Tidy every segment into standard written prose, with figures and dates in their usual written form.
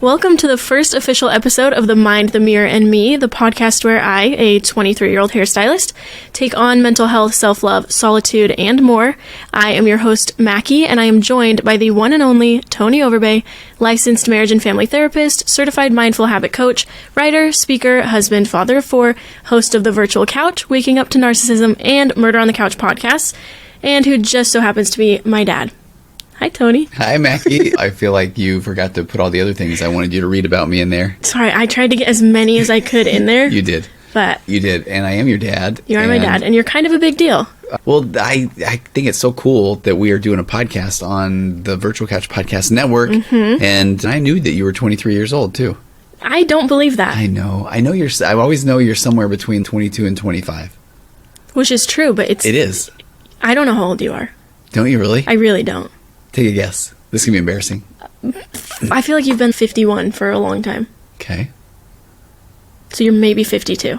Welcome to the first official episode of The Mind, the Mirror, and Me, the podcast where I, a 23-year-old hairstylist, take on mental health, self-love, solitude, and more. I am your host, Mackie, and I am joined by the one and only Tony Overbay, licensed marriage and family therapist, certified mindful habit coach, writer, speaker, husband, father of four, host of The Virtual Couch, Waking Up to Narcissism, and Murder on the Couch podcasts, and who just so happens to be my dad. Hi, Tony. Hi, Mackie. I feel like you forgot to put all the other things I wanted you to read about me in there. Sorry, I tried to get as many as I could in there. You did. But you did, and I am your dad. You are my dad, and you're kind of a big deal. Well, I think it's so cool that we are doing a podcast on the Virtual Couch Podcast Network, and I knew that you were 23 years old, too. I don't believe that. I know. I always know you're somewhere between 22 and 25. Which is true, but it is. I don't know how old you are. Don't you really? I really don't. Take a guess. This can be embarrassing. I feel like you've been 51 for a long time. Okay. So you're maybe 52.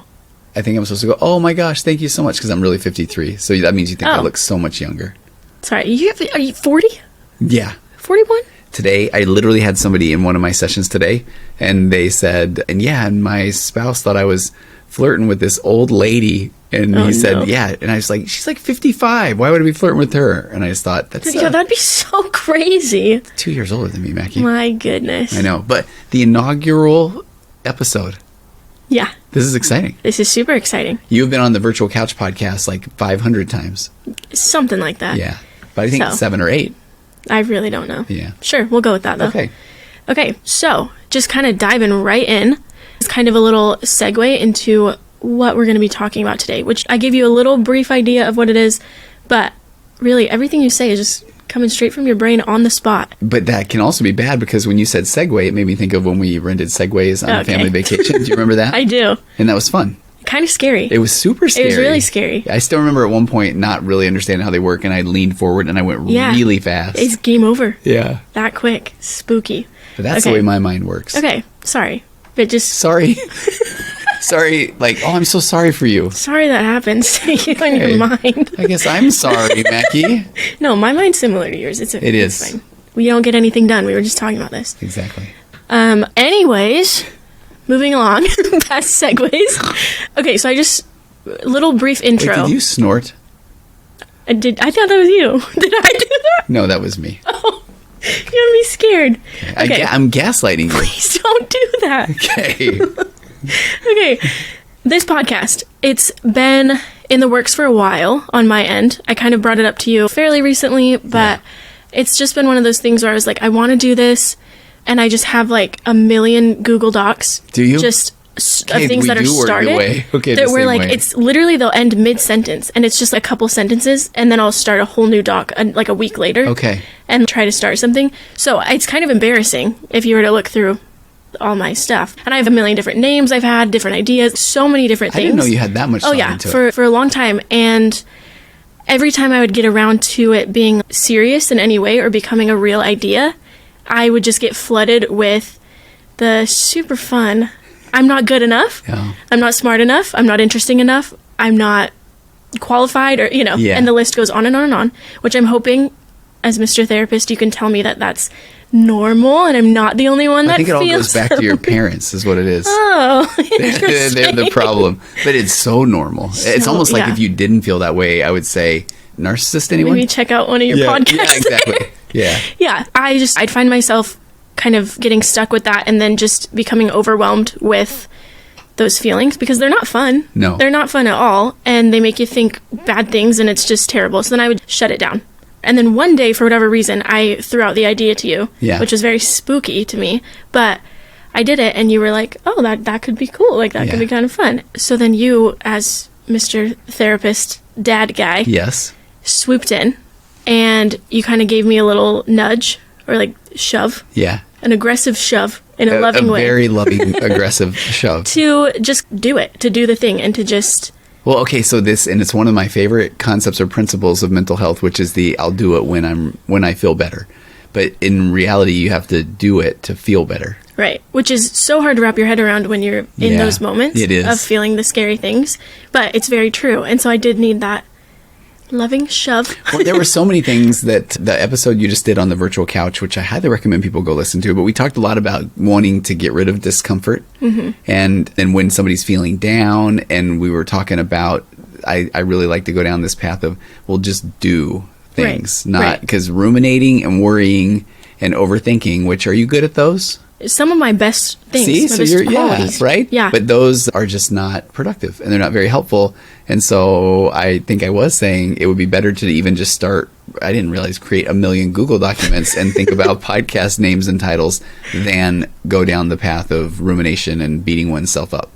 I think I'm supposed to go, oh my gosh, thank you so much, because I'm really 53. So that means you think I look so much younger. Sorry, are you 40? Yeah. 41? Today, I literally had somebody in one of my sessions today, and they said, and my spouse thought I was flirting with this old lady, and he said, yeah, and I was like, she's like 55, why would I be flirting with her? And I just thought, that'd be so crazy. 2 years older than me, Mackie. My goodness. I know, but the inaugural episode. Yeah. This is exciting. This is super exciting. You've been on the Virtual Couch podcast like 500 times. Something like that. Yeah, but I think 7 or 8. I really don't know. Yeah. Sure, we'll go with that, though. Okay, so just kind of diving right in. It's kind of a little segue into what we're going to be talking about today, which I gave you a little brief idea of what it is, but really everything you say is just coming straight from your brain on the spot. But that can also be bad, because when you said Segway, it made me think of when we rented Segways on family vacation. Do you remember that? I do. And that was fun. Kind of scary. It was super scary. It was really scary. I still remember at one point not really understanding how they work, and I leaned forward and I went really fast. It's game over. Yeah. That quick. Spooky. But that's the way my mind works. Okay. Sorry. But just... Sorry. Sorry. Like, oh, I'm so sorry for you. Sorry that happens to you in your mind. I guess I'm sorry, Mackie. No, my mind's similar to yours. It is. It's fine. We don't get anything done. We were just talking about this. Exactly. Anyways, moving along past segues. Okay, so little brief intro. Wait, did you snort? I thought that was you. Did I do that? No, that was me. Oh, you had me scared. Okay. I'm gaslighting you. Please don't do that. Okay. Okay. This podcast, it's been in the works for a while on my end. I kind of brought it up to you fairly recently, but it's just been one of those things where I was like, I want to do this, and I just have like a million Google Docs. Do you? Just things that are started. Where like it's literally they'll end mid-sentence, and it's just a couple sentences, and then I'll start a whole new doc like a week later. Okay. And try to start something. So it's kind of embarrassing if you were to look through all my stuff. And I have a million different names I've had, different ideas, so many different things. I didn't know you had that much thought into it. For a long time. And every time I would get around to it being serious in any way or becoming a real idea, I would just get flooded with the super fun, I'm not good enough, I'm not smart enough, I'm not interesting enough, I'm not qualified, or, and the list goes on and on and on, which I'm hoping, as Mr. Therapist, you can tell me that that's normal, and I'm not the only one that feels. I think it all goes back to your parents, is what it is. Oh, they're the problem. But it's so normal. It's almost like if you didn't feel that way, I would say, narcissist, anyone? Maybe check out one of your podcasts. Yeah, exactly. Yeah. Yeah, I'd find myself kind of getting stuck with that, and then just becoming overwhelmed with those feelings, because they're not fun. No. They're not fun at all, and they make you think bad things, and it's just terrible. So then I would shut it down. And then one day, for whatever reason, I threw out the idea to you, which was very spooky to me. But I did it, and you were like, oh, that could be cool. Like, that could be kind of fun. So then you, as Mr. Therapist dad guy, swooped in, and you kind of gave me a little nudge, or like shove. Yeah. An aggressive shove in a loving way. A very loving, aggressive shove. To just do it, to do the thing, and to just... Well, okay, so it's one of my favorite concepts or principles of mental health, which is I'll do it when I feel better. But in reality, you have to do it to feel better. Right, which is so hard to wrap your head around when you're in those moments it is. Of feeling the scary things. But it's very true, and so I did need that Loving shove. Well, there were so many things that the episode you just did on the virtual couch, which I highly recommend people go listen to, but we talked a lot about wanting to get rid of discomfort. And then when somebody's feeling down, and we were talking about, I really like to go down this path of, well, just do things, not because ruminating and worrying and overthinking, which, are you good at those? Some of my best things. See, so you're, qualities. Right? Yeah. But those are just not productive, and they're not very helpful. And so I think I was saying it would be better to even just start, I didn't realize, create a million Google documents and think about podcast names and titles than go down the path of rumination and beating oneself up.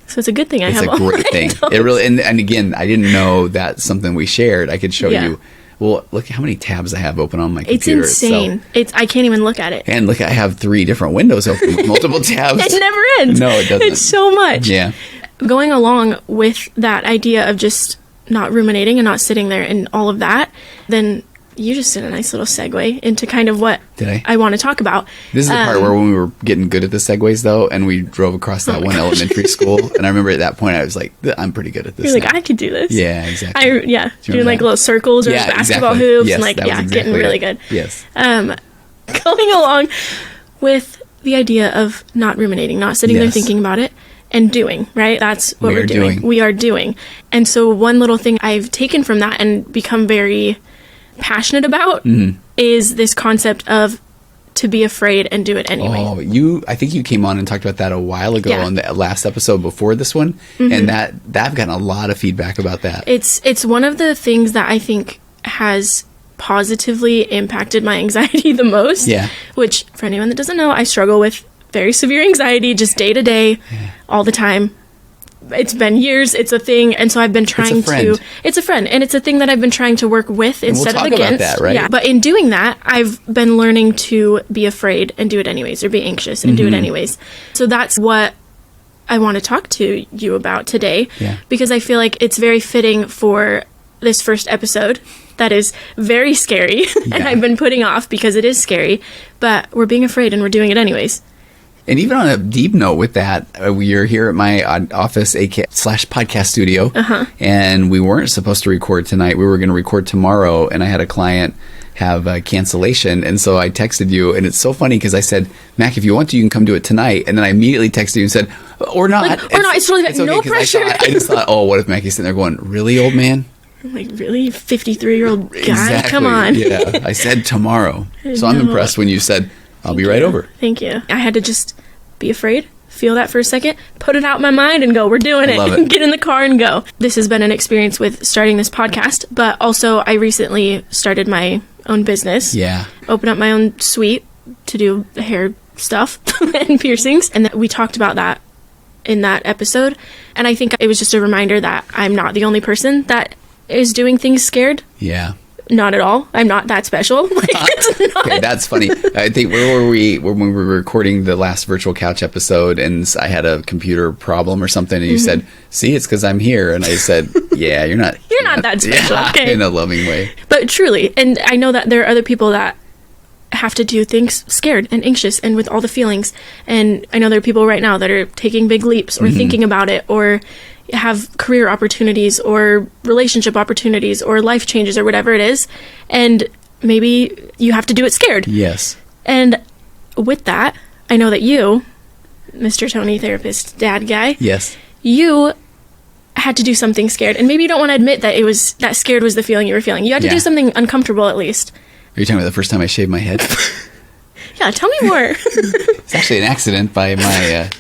So it's a good thing I have It's a great thing. It really, and again, I didn't know that's something we shared. I could show you. Well, look how many tabs I have open on my computer. It's insane. I can't even look at it. And look, I have 3 different windows open with multiple tabs. It never ends. No, it doesn't. It's so much. Yeah. Going along with that idea of just not ruminating and not sitting there and all of that, then you just did a nice little segue into kind of what I want to talk about. This is the part where when we were getting good at the segues, though, and we drove across that one elementary school, and I remember at that point I was like, I'm pretty good at this. You're like, I could do this. Yeah, exactly. Doing like little circles or basketball hoops, and like, getting really good. Yes. Going along with the idea of not ruminating, not sitting there thinking about it, and doing, right? That's what we're doing. We are doing. And so one little thing I've taken from that and become very passionate about is this concept of to be afraid and do it anyway. Oh, I think you came on and talked about that a while ago on the last episode before this one, and that I've gotten a lot of feedback about that. It's one of the things that I think has positively impacted my anxiety the most. Yeah. Which, for anyone that doesn't know, I struggle with very severe anxiety just day to day, all the time. It's been years. It's a thing. And so I've been trying it's a friend. And it's a thing that I've been trying to work with instead of against. About that, right? Yeah. But in doing that, I've been learning to be afraid and do it anyways, or be anxious and do it anyways. So that's what I want to talk to you about today. Yeah. Because I feel like it's very fitting for this first episode that is very scary. And I've been putting off because it is scary. But we're being afraid and we're doing it anyways. And even on a deep note with that, we're here at my office /podcast studio, and we weren't supposed to record tonight. We were going to record tomorrow, and I had a client have a cancellation, and so I texted you, and it's so funny because I said, Mac, if you want to, you can come do it tonight, and then I immediately texted you and said, or not. It's really okay, no pressure. I just thought, what if Mackie's sitting there going, really, old man? I'm like, really? 53-year-old guy? Exactly. Come on. Yeah, I said tomorrow. So I'm impressed when you said, I'll be right over. Thank you. I had to just be afraid, feel that for a second, put it out in my mind and go, we're doing it. Love it. Get in the car and go. This has been an experience with starting this podcast, but also I recently started my own business. Yeah. Opened up my own suite to do hair stuff and piercings. And we talked about that in that episode. And I think it was just a reminder that I'm not the only person that is doing things scared. Yeah. Not at all. I'm not that special. Okay, that's funny. I think where were we when we were recording the last virtual couch episode, and I had a computer problem or something, and you said, "See, it's because I'm here," and I said, "Yeah, you're not. You're not that special." Yeah, okay. In a loving way. But truly, and I know that there are other people that have to do things scared and anxious and with all the feelings, and I know there are people right now that are taking big leaps or thinking about it or have career opportunities or relationship opportunities or life changes or whatever it is, and maybe you have to do it scared. Yes. And with that, I know that you, Mr. Tony, therapist, dad guy, yes, you had to do something scared, and maybe you don't want to admit that it was that scared was the feeling you were feeling. You had to do something uncomfortable at least. Are you talking about the first time I shaved my head? Yeah, tell me more. It's actually an accident by my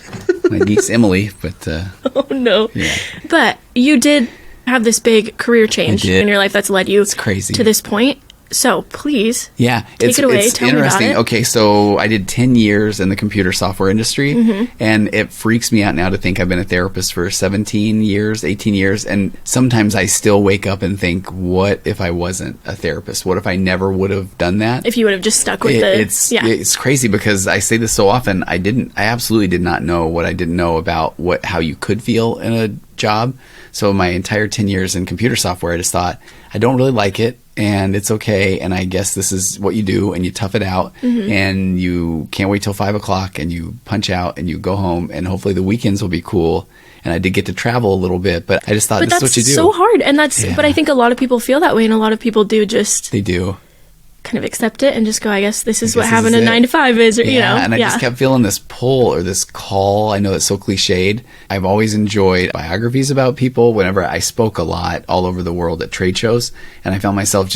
niece Emily, but oh no. Yeah. But you did have this big career change in your life that's led you to this point. So please, take it away. Tell me about it. Okay, so I did 10 years in the computer software industry, and it freaks me out now to think I've been a therapist for 17 years, 18 years, and sometimes I still wake up and think, what if I wasn't a therapist? What if I never would have done that? If you would have just stuck with It's crazy because I say this so often. I absolutely did not know what I didn't know about how you could feel in a job. So my entire 10 years in computer software, I just thought, I don't really like it. and it's okay. And I guess this is what you do, and you tough it out, and you can't wait till 5 o'clock, and you punch out, and you go home, and hopefully the weekends will be cool. And I did get to travel a little bit, but I just thought, this is what you do. That's so hard. And but I think a lot of people feel that way, and a lot of people do just... They do. Kind of accept it and just go, I guess this is what having a 9 to 5 is, or, And I just kept feeling this pull or this call. I know it's so cliched. I've always enjoyed biographies about people. Whenever I spoke a lot all over the world at trade shows, and I found myself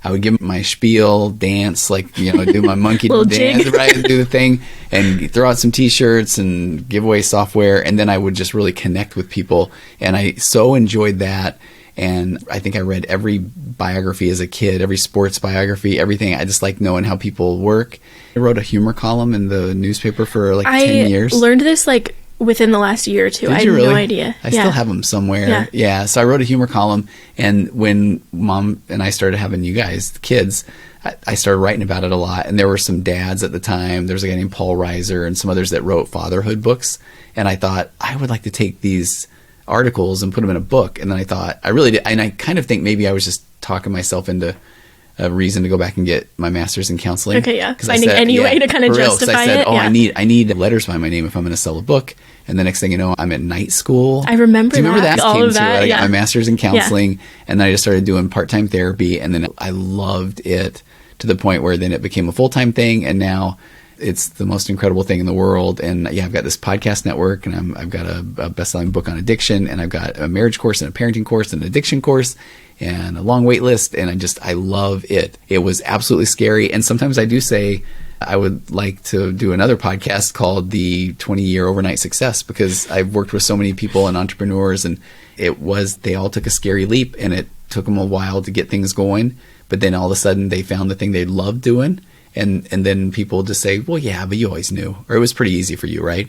I would give my spiel, dance, do my monkey dance, right, and do the thing, and throw out some t-shirts and give away software. And then I would just really connect with people. And I so enjoyed that. And I think I read every biography as a kid, every sports biography, everything. I just like knowing how people work. I wrote a humor column in the newspaper for 10 years. I learned this within the last year or two. I had no idea. I still have them somewhere. Yeah. So I wrote a humor column. And when Mom and I started having you guys, the kids, I started writing about it a lot. And there were some dads at the time. There was a guy named Paul Reiser and some others that wrote fatherhood books. And I thought, I would like to take these articles and put them in a book. And then I thought, I really did, and I kind of think maybe I was just talking myself into a reason to go back and get my master's in counseling. Okay, yeah. Finding any way to kind of justify it. I need letters by my name if I'm going to sell a book. And the next thing you know, I'm at night school. I remember that. Do you remember that? All of that, I got my master's in counseling, and then I just started doing part-time therapy, and then I loved it to the point where then it became a full-time thing, and now it's the most incredible thing in the world. And I've got this podcast network, and I've got a best-selling book on addiction, and I've got a marriage course and a parenting course and an addiction course and a long wait list. And I love it. It was absolutely scary. And sometimes I do say I would like to do another podcast called the 20-year overnight success, because I've worked with so many people and entrepreneurs, and they all took a scary leap, and it took them a while to get things going. But then all of a sudden they found the thing they loved doing. And then people just say, well, yeah, but you always knew, or it was pretty easy for you, right?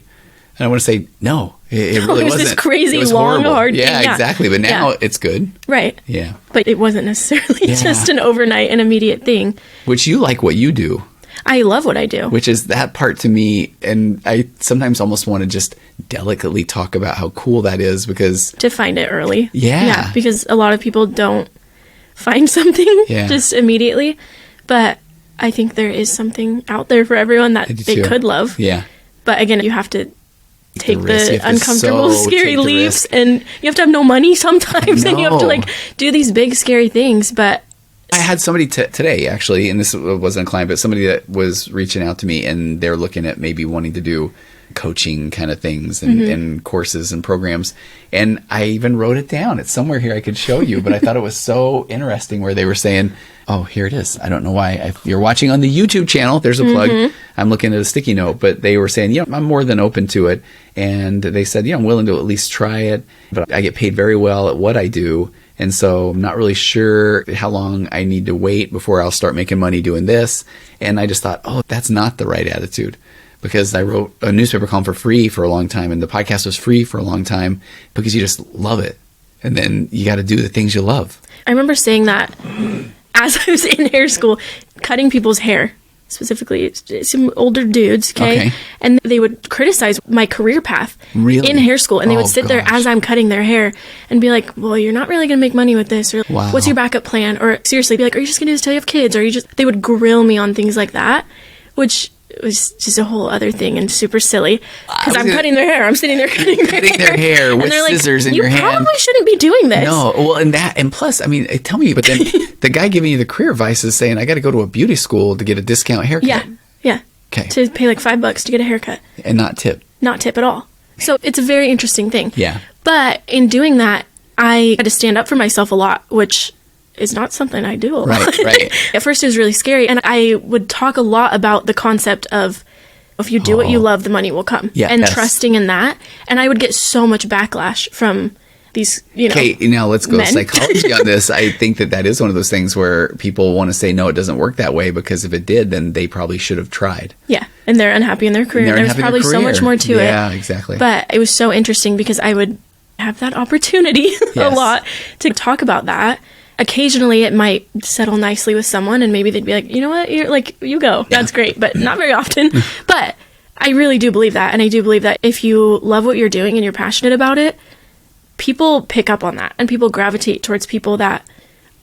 And I want to say, no, it really wasn't. This crazy, long, hard thing. Yeah, exactly. But now it's good. Right. Yeah. But it wasn't necessarily just an overnight and immediate thing. Which you like what you do. I love what I do. Which is that part to me. And I sometimes almost want to just delicately talk about how cool that is, because... To find it early. Yeah. Yeah, because a lot of people don't find something just immediately. But... I think there is something out there for everyone that they could love. Yeah. But again, you have to take the uncomfortable, scary leaps, and you have to have no money sometimes, and you have to do these big, scary things. But I had somebody today, actually, and this wasn't a client, but somebody that was reaching out to me, and they're looking at maybe wanting to do coaching kind of things and courses and programs. And I even wrote it down. It's somewhere here I could show you, but I thought it was so interesting where they were saying, oh, here it is. I don't know why. If you're watching on the YouTube channel, there's a plug. I'm looking at a sticky note, but they were saying, I'm more than open to it. And they said, I'm willing to at least try it, but I get paid very well at what I do. And so I'm not really sure how long I need to wait before I'll start making money doing this. And I just thought, oh, that's not the right attitude. Because I wrote a newspaper column for free for a long time, and the podcast was free for a long time, because you just love it. And then you got to do the things you love. I remember saying that as I was in hair school, cutting people's hair, specifically some older dudes, okay? And they would criticize my career path in hair school. And they would sit there as I'm cutting their hair and be like, well, you're not really going to make money with this. Or what's your backup plan? Or seriously, be like, are you just going to do this till you have kids? Or they would grill me on things like that, which... It was just a whole other thing and super silly, because I'm cutting their hair. I'm sitting there cutting their hair with scissors in your hand. You probably shouldn't be doing this. No, well, and plus, I mean, tell me, but then the guy giving you the career advice is saying, I got to go to a beauty school to get a discount haircut. Yeah. Okay. To pay like $5 to get a haircut. And not tip. Not tip at all. So it's a very interesting thing. Yeah. But in doing that, I had to stand up for myself a lot, which... is not something I do a lot. Right. At first it was really scary, and I would talk a lot about the concept of if you do what you love, the money will come. And trusting in that. And I would get so much backlash from these, Okay, now let's go men. Psychology on this. I think that is one of those things where people want to say, no, it doesn't work that way, because if it did, then they probably should have tried. Yeah, and they're unhappy in their career. There's probably so much more to it. Yeah, exactly. But it was so interesting, because I would have that opportunity a lot to talk about that. Occasionally it might settle nicely with someone, and maybe they'd be like, you know what, you're like, you go. That's great, but not very often. But I really do believe that. And I do believe that if you love what you're doing and you're passionate about it, people pick up on that, and people gravitate towards people that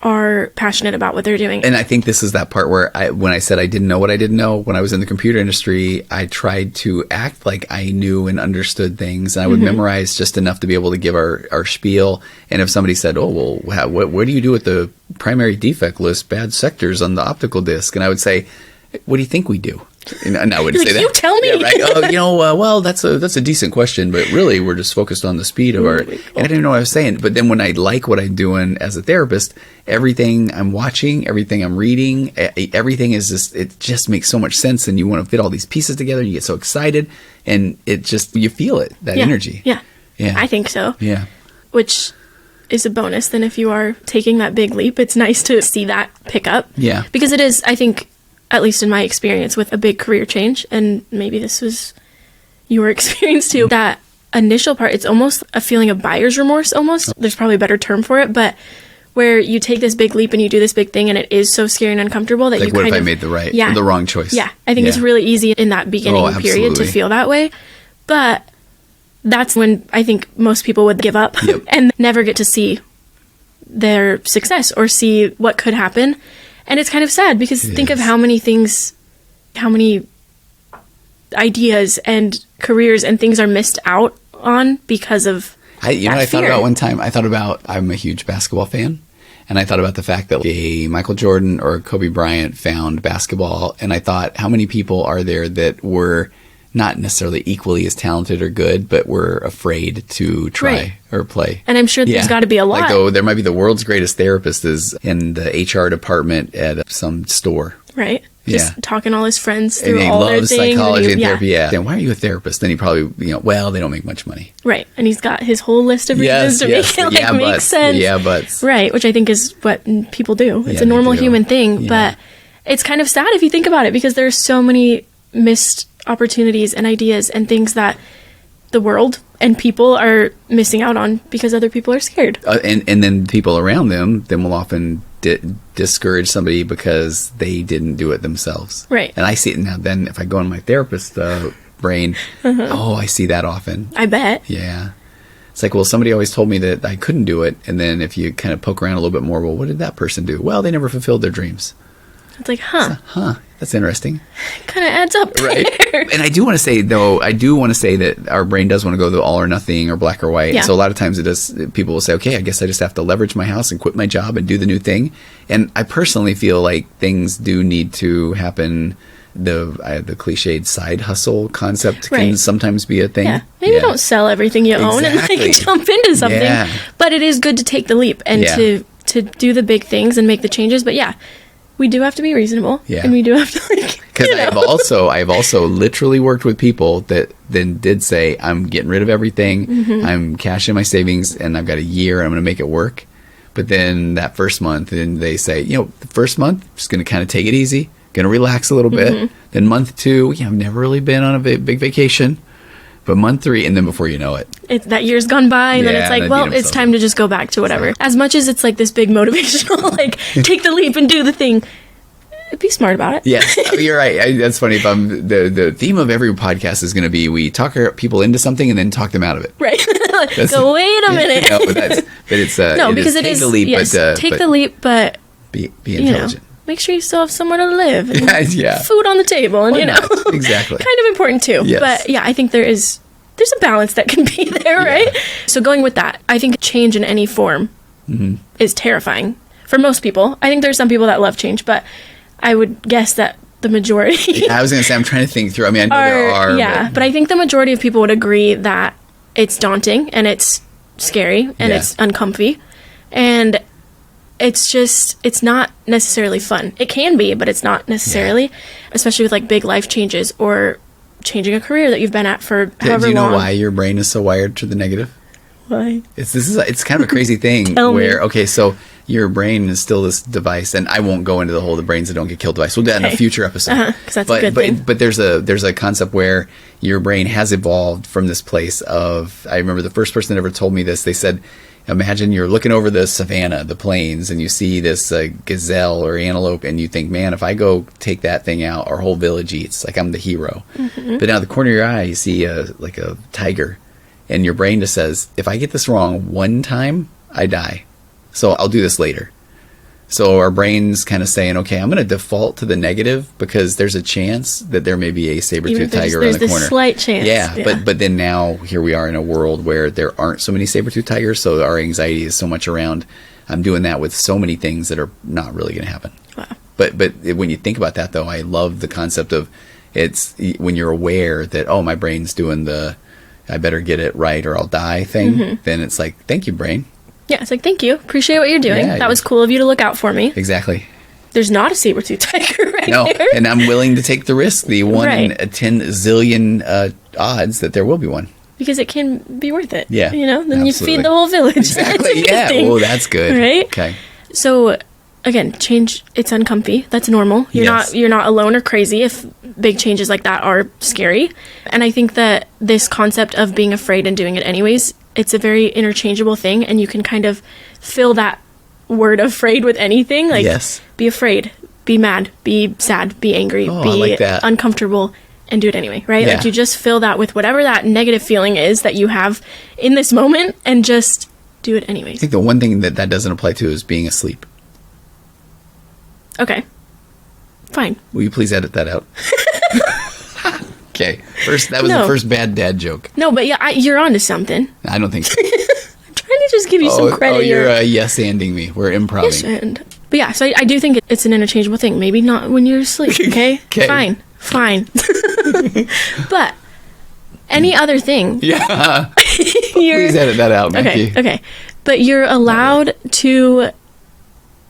are passionate about what they're doing. And I think this is that part where when I said I didn't know what I didn't know, when I was in the computer industry, I tried to act like I knew and understood things. And I would memorize just enough to be able to give our spiel. And if somebody said, oh, well, what do you do with the primary defect list, bad sectors on the optical disc? And I would say, what do you think we do? And I wouldn't say that. You tell me. Yeah, right? Well, that's a decent question, but really we're just focused on the speed of our. And I didn't know what I was saying. But then when I like what I'm doing as a therapist, everything I'm watching, everything I'm reading, everything is it just makes so much sense, and you want to fit all these pieces together, and you get so excited, and it just you feel it, that energy. Yeah, I think so. Yeah, which is a bonus. Then if you are taking that big leap, it's nice to see that pick up. Yeah, because it is, I think, at least in my experience with a big career change, and maybe this was your experience too, that initial part, it's almost a feeling of buyer's remorse almost. There's probably a better term for it, but where you take this big leap and you do this big thing and it is so scary and uncomfortable that like, you what kind if of... I made the wrong choice? Yeah, I think it's really easy in that beginning period to feel that way. But that's when I think most people would give up and never get to see their success or see what could happen. And it's kind of sad because think of how many things, how many ideas and careers and things are missed out on because of I thought about one time, I'm a huge basketball fan. And I thought about the fact that a Michael Jordan or Kobe Bryant found basketball. And I thought, how many people are there that were not necessarily equally as talented or good, but were afraid to try or play? And I'm sure there's got to be a lot. Like, there might be the world's greatest therapist is in the HR department at some store. Right. Just talking to all his friends through and he all their loves things. Psychology and therapy. Yeah. Then why are you a therapist? Then he probably, they don't make much money. Right. And he's got his whole list of reasons to make it make sense. Yeah, but. Right. Which I think is what people do. It's a normal human thing. Yeah. But it's kind of sad if you think about it, because there's so many missed opportunities and ideas and things that the world and people are missing out on because other people are scared. And then people around them will often discourage somebody because they didn't do it themselves. Right. And I see it now. Then if I go on my therapist brain, I see that often. I bet. Yeah. It's like, well, somebody always told me that I couldn't do it. And then if you kind of poke around a little bit more, well, what did that person do? Well, they never fulfilled their dreams. It's like, that's interesting. Kind of adds up there. Right. And I do want to say, though, that our brain does want to go to all or nothing or black or white. Yeah. So a lot of times people will say, okay, I guess I just have to leverage my house and quit my job and do the new thing. And I personally feel like things do need to happen. The cliched side hustle concept can sometimes be a thing. Yeah. Maybe don't sell everything you own and jump into something. Yeah. But it is good to take the leap and to do the big things and make the changes. But we do have to be reasonable, and we do have to because I've also literally worked with people that then did say, I'm getting rid of everything, I'm cashing my savings, and I've got a year, and I'm going to make it work. But then that first month, and they say, the first month, I'm just going to kind of take it easy, going to relax a little bit. Then month 2, I've never really been on a big vacation. But month 3, and then before you know it, that year's gone by, and then it's like, well, it's time to just go back to whatever. As much as it's like this big motivational, take the leap and do the thing, be smart about it. Yes, you're right. That's funny. If the theme of every podcast is going to be we talk people into something and then talk them out of it. Right. So wait a minute. No, but it's because it is take the leap. Yes, take the leap, but be intelligent. Make sure you still have somewhere to live. And yeah. Food on the table, and exactly. Kind of important too. Yes. But I think there's a balance that can be there, right? So going with that, I think change in any form is terrifying for most people. I think there's some people that love change, but I would guess that the majority. I was going to say, I'm trying to think through. I mean, I know there are. Yeah, but I think the majority of people would agree that it's daunting and it's scary and it's uncomfy, and it's not necessarily fun. It can be, but it's not necessarily, especially with like big life changes or changing a career that you've been at for however long. Do you know why your brain is so wired to the negative? Why? It's kind of a crazy thing so your brain is still this device, and I won't go into the whole the brains that don't get killed device. We'll do that in a future episode. 'Cause that's a good thing. But there's a concept where your brain has evolved from this place of, I remember the first person that ever told me this, they said, imagine you're looking over the savannah, the plains, and you see this gazelle or antelope, and you think, man, if I go take that thing out, our whole village eats. Like, I'm the hero. But out of the corner of your eye, you see a tiger, and your brain just says, if I get this wrong one time, I die. So I'll do this later. So our brain's kind of saying, okay, I'm going to default to the negative because there's a chance that there may be a saber-toothed tiger around the corner. There's this slight chance. Yeah. But then now here we are in a world where there aren't so many saber-toothed tigers, so our anxiety is so much around. I'm doing that with so many things that are not really going to happen. Wow. But when you think about that, though, I love the concept of it's when you're aware that, oh, my brain's doing the I better get it right or I'll die thing, then it's like, thank you, brain. Yeah, it's like, thank you. Appreciate what you're doing. That was cool of you to look out for me. Exactly. There's not a saber-toothed tiger right no, there. And I'm willing to take the risk, the 1 in 10 zillion odds that there will be one. Because it can be worth it. Yeah. You know, then absolutely. you feed the whole village. Exactly, yeah. Oh, that's good. Right? Okay. So, again, change, it's uncomfy. That's normal. You're not alone or crazy if big changes like that are scary. And I think that this concept of being afraid and doing it anyways, it's a very interchangeable thing, and you can kind of fill that word afraid with anything. Like, be afraid, be mad, be sad, be angry, be uncomfortable, and do it anyway, right? Like, you just fill that with whatever that negative feeling is that you have in this moment, and just do it anyways. I think the one thing that doesn't apply to is being asleep. Okay. Fine. Will you please edit that out? Okay. That was the first bad dad joke. No, but yeah, you're onto something. I don't think so. I'm trying to just give you some credit. Oh, you're yes-anding me. We're improving. Yes-and. But yeah, so I do think it's an interchangeable thing. Maybe not when you're asleep, okay? Okay. Fine. But any other thing. Yeah. Please edit that out, Mackie. Okay. But you're allowed to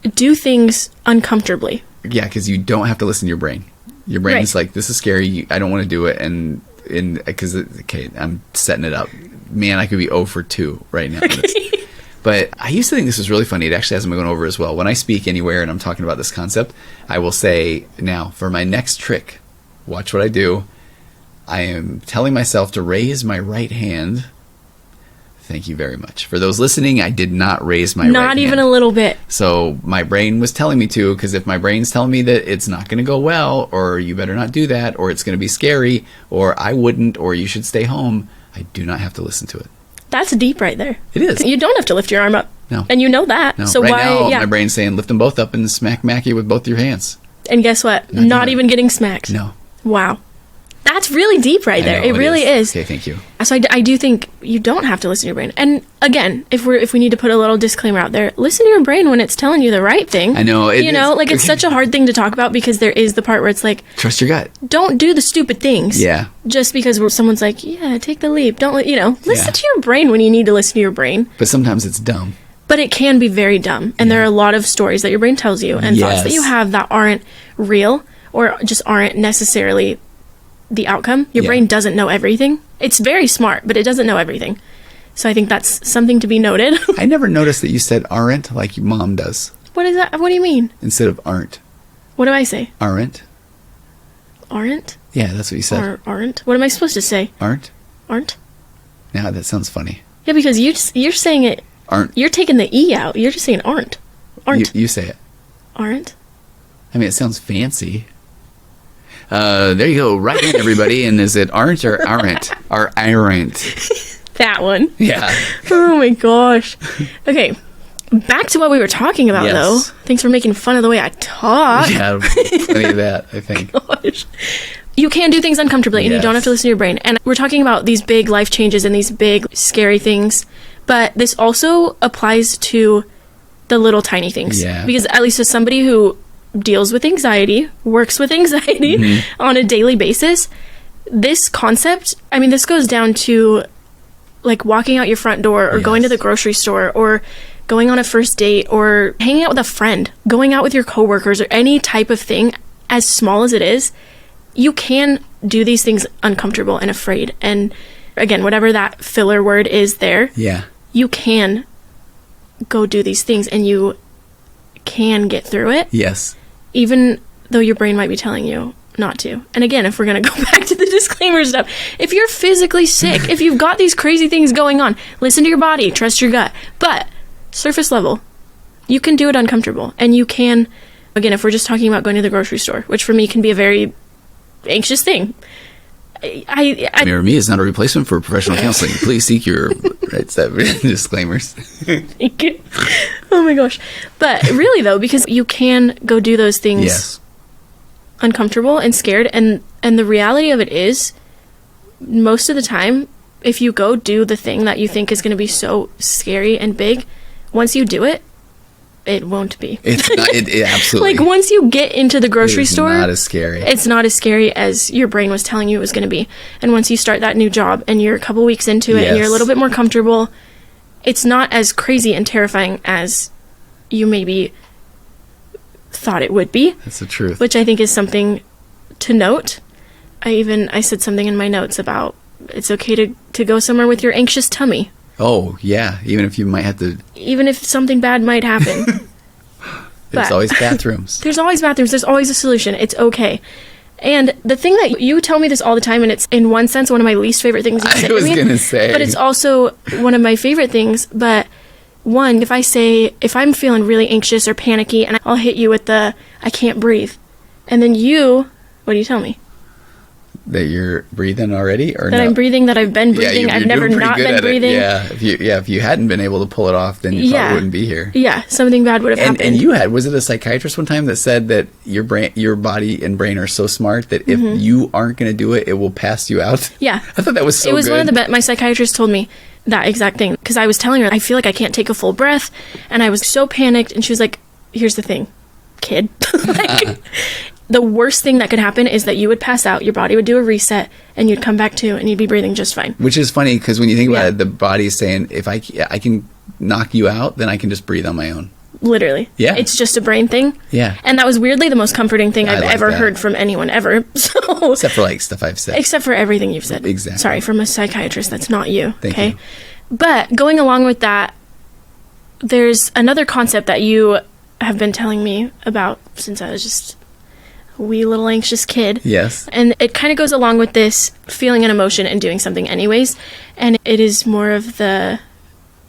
do things uncomfortably. Yeah, because you don't have to listen to your brain. Your brain is like, this is scary. I don't want to do it. And because, I'm setting it up. Man, I could be 0 for 2 right now. But I used to think this was really funny. It actually hasn't been going over as well. When I speak anywhere and I'm talking about this concept, I will say, now, for my next trick, watch what I do. I am telling myself to raise my right hand. Thank you very much. For those listening, I did not raise my right hand. Not even a little bit. So my brain was telling me to, because if my brain's telling me that it's not going to go well, or you better not do that, or it's going to be scary, or I wouldn't, or you should stay home, I do not have to listen to it. That's deep right there. It is. You don't have to lift your arm up. No. And you know that. No. So right why? Now, my brain's saying, lift them both up and smack Mackie with both your hands. And guess what? Not even getting smacked. No. Wow. That's really deep right there. Know, it really is. Okay, thank you. So I do think you don't have to listen to your brain. And again, if we need to put a little disclaimer out there, listen to your brain when it's telling you the right thing. I know. It's such a hard thing to talk about, because there is the part where it's like, trust your gut. Don't do the stupid things. Yeah. Just because someone's like, yeah, take the leap. Don't listen to your brain when you need to listen to your brain. But sometimes it's dumb. But it can be very dumb. And there are a lot of stories that your brain tells you and thoughts that you have that aren't real, or just aren't necessarily the outcome. Your brain doesn't know everything. It's very smart, but it doesn't know everything. So I think that's something to be noted. I never noticed that you said aren't like your mom does. What is that? What do you mean? Instead of aren't. What do I say? Aren't. Aren't? Yeah, that's what you said. Or aren't? What am I supposed to say? Aren't. Aren't? Now that sounds funny. Yeah, because you're saying it. Aren't. You're taking the E out. You're just saying aren't. Aren't. You say it. Aren't. I mean, it sounds fancy. There you go. Right in, everybody. And is it aren't or aren't? Or aren't? That one. Yeah. Oh my gosh. Okay. Back to what we were talking about, though. Thanks for making fun of the way I talk. Yeah, plenty of that, I think. Gosh. You can do things uncomfortably, and you don't have to listen to your brain. And we're talking about these big life changes and these big, scary things. But this also applies to the little tiny things. Yeah. Because at least as somebody who deals with anxiety, works with anxiety on a daily basis, this concept, I mean, this goes down to like walking out your front door, or going to the grocery store, or going on a first date, or hanging out with a friend, going out with your coworkers, or any type of thing, as small as it is. You can do these things uncomfortable and afraid. And again, whatever that filler word is there, you can go do these things, and you can get through it. Yes. Even though your brain might be telling you not to. And again, if we're going to go back to the disclaimer stuff, if you're physically sick, if you've got these crazy things going on, listen to your body, trust your gut. But surface level, you can do it uncomfortable. And you can, again, if we're just talking about going to the grocery store, which for me can be a very anxious thing, Mirror Me is not a replacement for professional counseling. Please seek your disclaimers. Oh my gosh. But really though, because you can go do those things Yes. uncomfortable and scared, and the reality of it is, most of the time, if you go do the thing that you think is going to be so scary and big, once you do it, it won't be. It's not, it absolutely. Like, once you get into the grocery store, not as scary. It's not as scary as your brain was telling you it was going to be. And once you start that new job and you're a couple weeks into it and you're a little bit more comfortable, it's not as crazy and terrifying as you maybe thought it would be. That's the truth. Which I think is something to note. I said something in my notes about it's okay to go somewhere with your anxious tummy. Oh, yeah. Even if you might have to... Even if something bad might happen. There's always bathrooms. There's always bathrooms. There's always a solution. It's okay. And the thing that you tell me this all the time, and it's in one sense one of my least favorite things you say to me. I was going to say. But it's also one of my favorite things. But one, if I'm feeling really anxious or panicky, and I'll hit you with the, I can't breathe. And then what do you tell me? That you're breathing already, or that I'm breathing, that I've been breathing, I've never not been breathing. If you hadn't been able to pull it off, then you probably wouldn't be here. Yeah, something bad would have happened. And was it a psychiatrist one time that said that your body and brain are so smart that if you aren't going to do it, it will pass you out? Yeah. I thought that was so good. It was one of my psychiatrist told me that exact thing, because I was telling her, I feel like I can't take a full breath, and I was so panicked, and she was like, here's the thing, kid. The worst thing that could happen is that you would pass out, your body would do a reset, and you'd come back to, and you'd be breathing just fine. Which is funny, because when you think about it, the body is saying, if I can knock you out, then I can just breathe on my own. Literally. Yeah. It's just a brain thing. Yeah. And that was weirdly the most comforting thing I've ever heard from anyone ever. So, except for stuff I've said. Except for everything you've said. Exactly. Sorry, from a psychiatrist, that's not you. Thank you. But going along with that, there's another concept that you have been telling me about since I was just a wee little anxious kid. Yes. And it kind of goes along with this feeling an emotion and doing something anyways. And it is more of the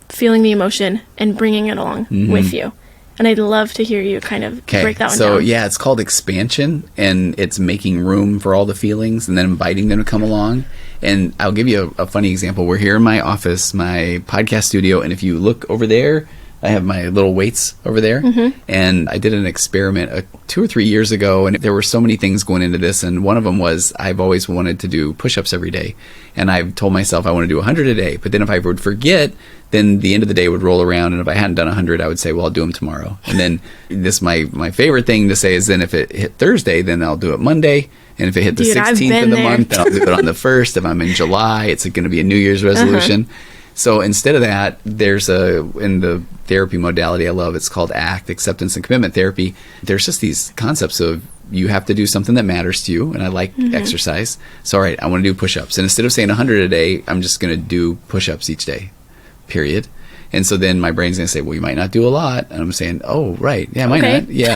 feeling the emotion and bringing it along with you. And I'd love to hear you kind of break that one down. So, yeah, it's called expansion, and it's making room for all the feelings and then inviting them to come along. And I'll give you a funny example. We're here in my office, my podcast studio, and if you look over there, I have my little weights over there, and I did an experiment 2 or 3 years ago, and there were so many things going into this, and one of them was I've always wanted to do push-ups every day, and I've told myself I want to do 100 a day, but then if I would forget, then the end of the day would roll around, and if I hadn't done 100, I would say, well, I'll do them tomorrow. And then my favorite thing to say is then if it hit Thursday, then I'll do it Monday, and if it hit the 16th of the month, then I'll do it on the 1st. If I'm in July, it's going to be a New Year's resolution. So instead of that, there's in the therapy modality I love, it's called ACT, Acceptance and Commitment Therapy. There's just these concepts of you have to do something that matters to you, and I like exercise. So, all right, I want to do push-ups. And instead of saying 100 a day, I'm just going to do push-ups each day, period. And so then my brain's going to say, well, you might not do a lot. And I'm saying, oh, right. Yeah, I might not. Yeah.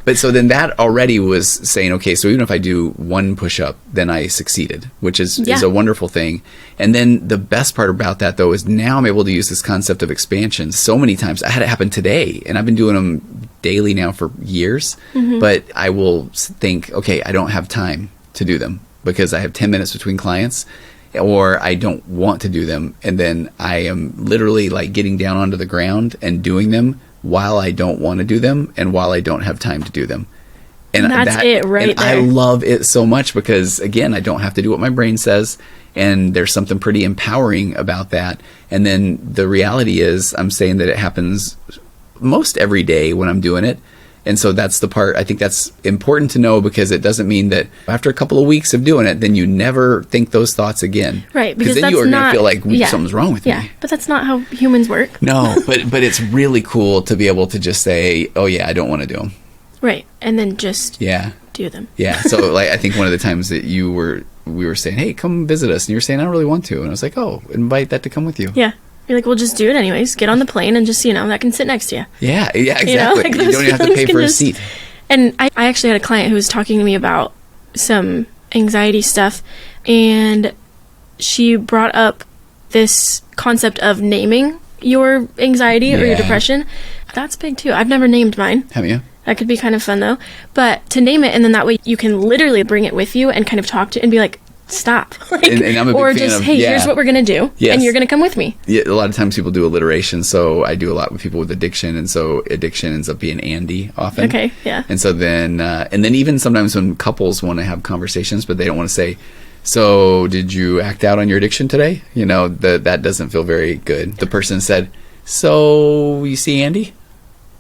But so then that already was saying, okay, so even if I do one push-up, then I succeeded, which is a wonderful thing. And then the best part about that, though, is now I'm able to use this concept of expansion so many times. I had it happen today, and I've been doing them daily now for years. But I will think, okay, I don't have time to do them because I have 10 minutes between clients, or I don't want to do them. And then I am literally like getting down onto the ground and doing them while I don't want to do them and while I don't have time to do them. And that's it right there. I love it so much because, again, I don't have to do what my brain says, and there's something pretty empowering about that. And then the reality is I'm saying that it happens most every day when I'm doing it. And so that's the part I think that's important to know, because it doesn't mean that after a couple of weeks of doing it, then you never think those thoughts again. Right. Because then you are going to feel like something's wrong with me. Yeah, but that's not how humans work. No, but it's really cool to be able to just say, oh, yeah, I don't want to do them. Right. And then just do them. Yeah. So like I think one of the times that we were saying, hey, come visit us. And you were saying, I don't really want to. And I was like, oh, invite that to come with you. Yeah. You're like, well, just do it anyways. Get on the plane and just, that can sit next to you. Yeah, exactly. You don't even have to pay for a seat. And I actually had a client who was talking to me about some anxiety stuff, and she brought up this concept of naming your anxiety or your depression. That's big too. I've never named mine. Have you? That could be kind of fun though. But to name it, and then that way you can literally bring it with you and kind of talk to and be like, stop. Like, and I'm a big or fan just, of, hey, here's what we're going to do. Yes. And you're going to come with me. Yeah, a lot of times people do alliteration, so I do a lot with people with addiction, and so addiction ends up being Andy often. Okay, yeah. And so then, and then even sometimes when couples want to have conversations, but they don't want to say, so did you act out on your addiction today? You know, that doesn't feel very good. The person said, so you see Andy?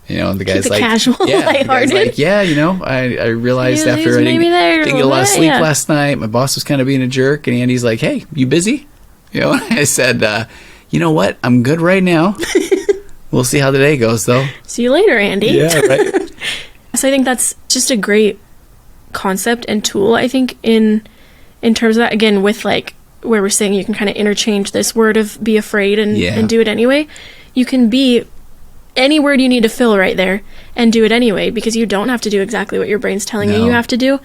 You know, the guy's like, casual, yeah, the guy's like, yeah, you know, I realized after I didn't get a lot of sleep last night, my boss was kind of being a jerk, and Andy's like, hey, you busy? You know, I said, you know what? I'm good right now. We'll see how the day goes, though. See you later, Andy. Yeah, right. So I think that's just a great concept and tool, I think, in terms of that, again, with like where we're saying you can kind of interchange this word of be afraid and do it anyway. You can be any word you need to fill right there and do it anyway, because you don't have to do exactly what your brain's telling you have to do,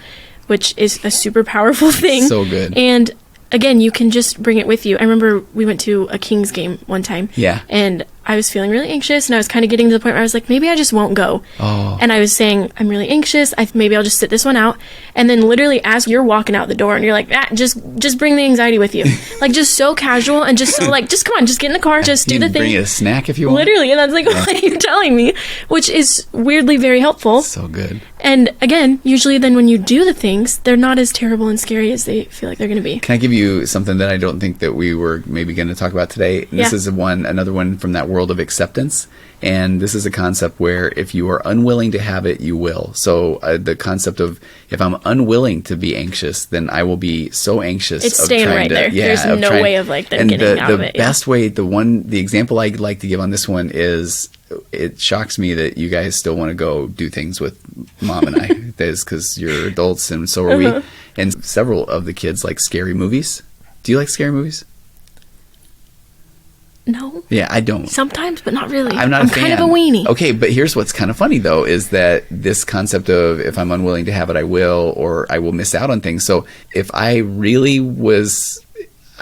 which is a super powerful thing. So good. And again, you can just bring it with you. I remember we went to a Kings game one time. Yeah. And I was feeling really anxious, and I was kind of getting to the point where I was like, maybe I just won't go. Oh. And I was saying, I'm really anxious. Maybe I'll just sit this one out. And then literally as you're walking out the door and you're like, just bring the anxiety with you. Like, just so casual and just so like, just come on, just get in the car, just do the thing. Bring a snack if you want. Literally. And I was like, what are you telling me? Which is weirdly very helpful. So good. And again, usually then when you do the things, they're not as terrible and scary as they feel like they're going to be. Can I give you something that I don't think that we were maybe going to talk about today? And this is another one from that world of acceptance. And this is a concept where if you are unwilling to have it, you will. So the concept of if I'm unwilling to be anxious, then I will be so anxious. It's staying right there. There's no way of like them getting out of it. The best way, the example I'd like to give on this one is, it shocks me that you guys still want to go do things with Mom and I. That is because you're adults and so are we. And several of the kids like scary movies. Do you like scary movies? No. Yeah, I don't. Sometimes, but not really. I'm not a fan. Kind of a weenie. Okay, but here's what's kind of funny, though, is that this concept of if I'm unwilling to have it, I will, or I will miss out on things. So if I really was...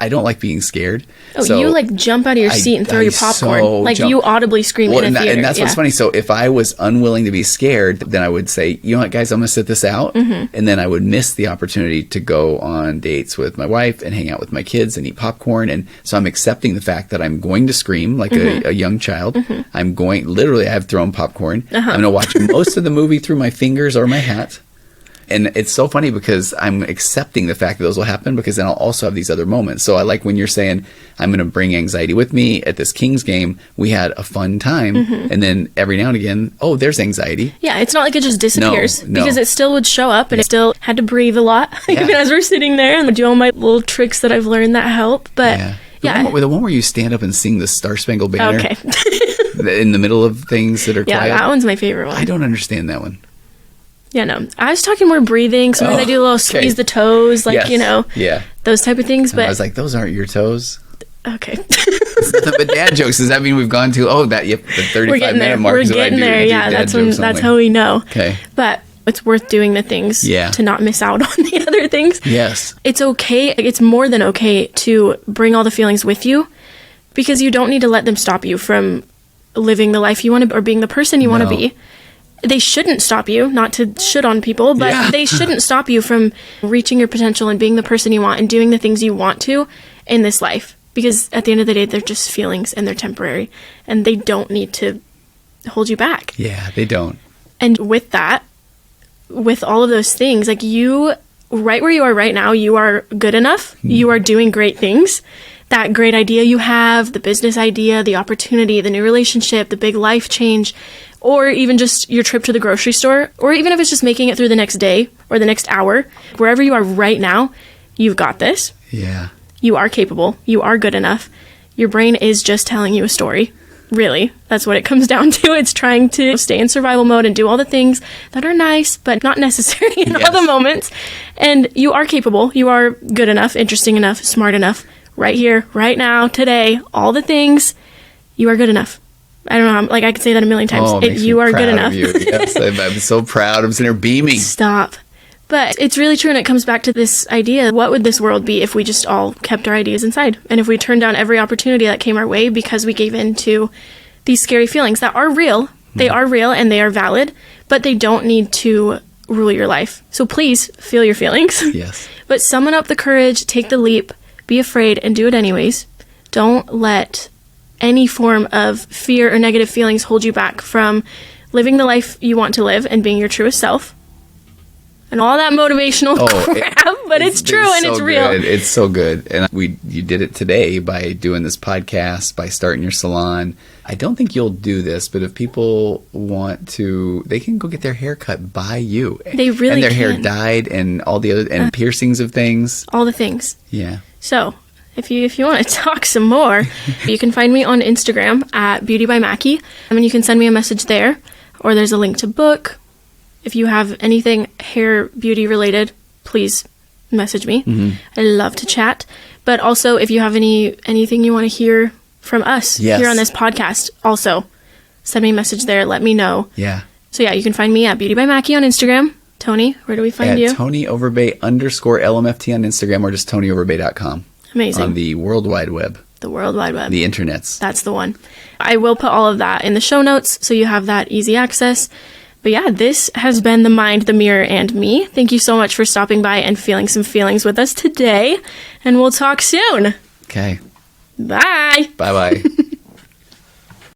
I don't like being scared. Oh, so you like jump out of your seat and throw your popcorn. Like you audibly scream in a theater. And that's what's funny. So if I was unwilling to be scared, then I would say, you know what, guys, I'm going to sit this out. And then I would miss the opportunity to go on dates with my wife and hang out with my kids and eat popcorn. And so I'm accepting the fact that I'm going to scream like a young child. I'm going, literally, I've thrown popcorn. I'm going to watch most of the movie through my fingers or my hat. And it's so funny because I'm accepting the fact that those will happen, because then I'll also have these other moments. So I like when you're saying, I'm going to bring anxiety with me. At this Kings game, we had a fun time. And then every now and again, oh, there's anxiety. Yeah, it's not like it just disappears. No. Because it still would show up, and I still had to breathe a lot even as we're sitting there and do all my little tricks that I've learned that help. But the one where you stand up and sing the Star Spangled Banner. Okay. In the middle of things that are quiet. Yeah, that one's my favorite one. I don't understand that one. Yeah, no. I was talking more breathing. Sometimes I do a little squeeze the toes, like, you know, those type of things. But I was like, those aren't your toes. Okay. But dad jokes, does that mean we've gone to, the 35-minute mark? We're getting there. Yeah, that's how we know. Okay. But it's worth doing the things to not miss out on the other things. Yes. It's okay. It's more than okay to bring all the feelings with you, because you don't need to let them stop you from living the life you want to, or being the person you want to be. They shouldn't stop you, not to shit on people, but they shouldn't stop you from reaching your potential and being the person you want and doing the things you want to in this life. Because at the end of the day, they're just feelings and they're temporary, and they don't need to hold you back. Yeah, they don't. And with that, with all of those things, like you, right where you are right now, you are good enough. You are doing great things. That great idea you have, the business idea, the opportunity, the new relationship, the big life change, or even just your trip to the grocery store, or even if it's just making it through the next day or the next hour, wherever you are right now, you've got this. Yeah. You are capable. You are good enough. Your brain is just telling you a story. Really. That's what it comes down to. It's trying to stay in survival mode and do all the things that are nice, but not necessary in all the moments. And you are capable. You are good enough, interesting enough, smart enough. Right here, right now, today, all the things, you are good enough. I don't know, I could say that a million times. You are good enough. Yes, I'm so proud. I'm sitting there beaming. Stop. But it's really true, and it comes back to this idea, what would this world be if we just all kept our ideas inside? And if we turned down every opportunity that came our way because we gave in to these scary feelings that are real. They are real and they are valid, but they don't need to rule your life. So please feel your feelings. Yes. But summon up the courage, take the leap, be afraid, and do it anyways. Don't let any form of fear or negative feelings hold you back from living the life you want to live and being your truest self. And all that motivational crap, but it's true and it's real. Good. It's so good. And you did it today by doing this podcast, by starting your salon. I don't think you'll do this, but if people want to, they can go get their hair cut by you. They really And their can. hair dyed and all the other, and piercings of things. All the things. Yeah. So, if you want to talk some more, you can find me on Instagram at Beauty by Mackie. I mean, you can send me a message there, or there's a link to book. If you have anything hair beauty related, please message me. I love to chat. But also, if you have anything you want to hear from us here on this podcast, also send me a message there. Let me know. Yeah. So yeah, you can find me at Beauty by Mackie on Instagram. Tony, where do we find you? Tony Overbay _LMFT on Instagram, or just TonyOverbay.com. Amazing. On the World Wide Web. The World Wide Web. The internets. That's the one. I will put all of that in the show notes so you have that easy access. But yeah, this has been The Mind, the Mirror, and Me. Thank you so much for stopping by and feeling some feelings with us today. And we'll talk soon. Okay. Bye. Bye-bye.